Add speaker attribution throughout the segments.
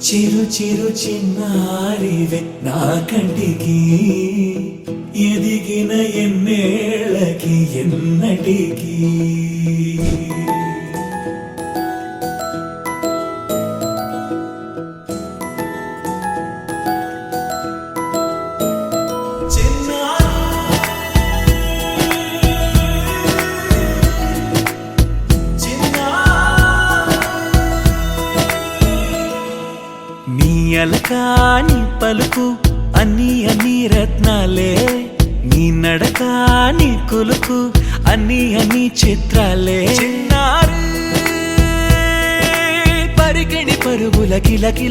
Speaker 1: చిరు చిరు చిన్నారివే నా కంటికి ఎదిగిన ఎన్నేళ్ళకి ఎన్నటికి అలకాని పలుకు అన్ని అన్ని రత్నాలే నీ నడకాని కులుకు అన్ని అన్ని చిత్రాలే చిన్నారు పరిగిణి పరుగుల కిలకిలలాగోదారి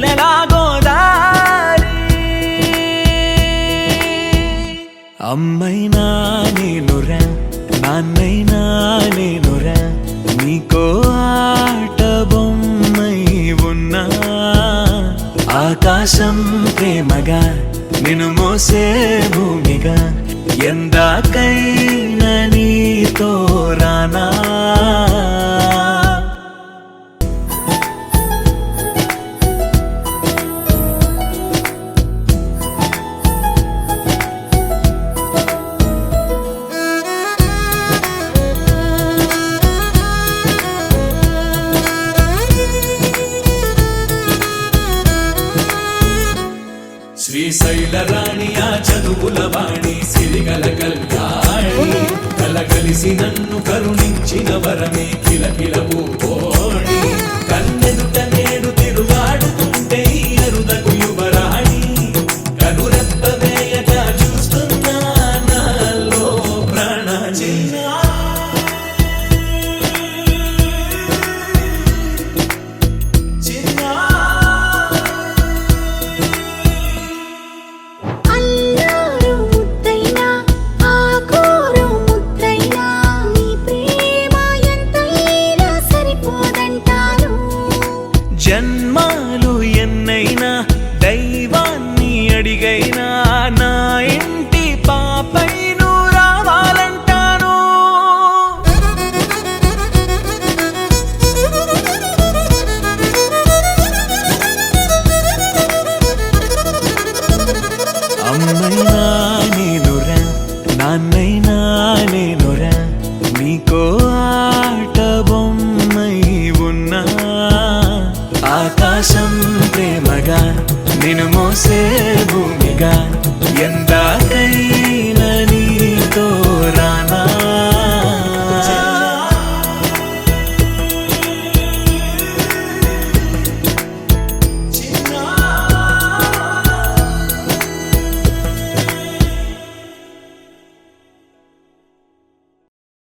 Speaker 1: అమ్మైనా నేనురా నాన్నైనా నేనురా నీకో ఆట బొమ్మై ఉన్నా ఆకాశం ప్రేమగా నిన్ను మోసే భూమిగా ఎందాకైనా నీతో రానా శ్రీశైల రాణి ఆ చదువుల వాణి సిరిగల కళ్యాణి కలగలిసి నన్ను కరుణించిన వరమే కిలకిల పూకోణి కన్నెదుట నేడు తిరుగాడుతుంటే ఈ అరుదకు యువరాణి కనురెప్ప వేయగా చూస్తున్నా నాలో ప్రాణ చిన్నా జన్మాలు ఎన్నైనా దైవాన్ని అడిగైనా నా ఇంటి పాపై నువ్వు రావాలంటాను అమ్మైనా నేనురా నాన్నైనా నేనురా నీకో ఆట బొమ్మై ఉన్నా ఆకాశం ప్రేమగా నిన్ను మోసే భూమిగా ఎందాకై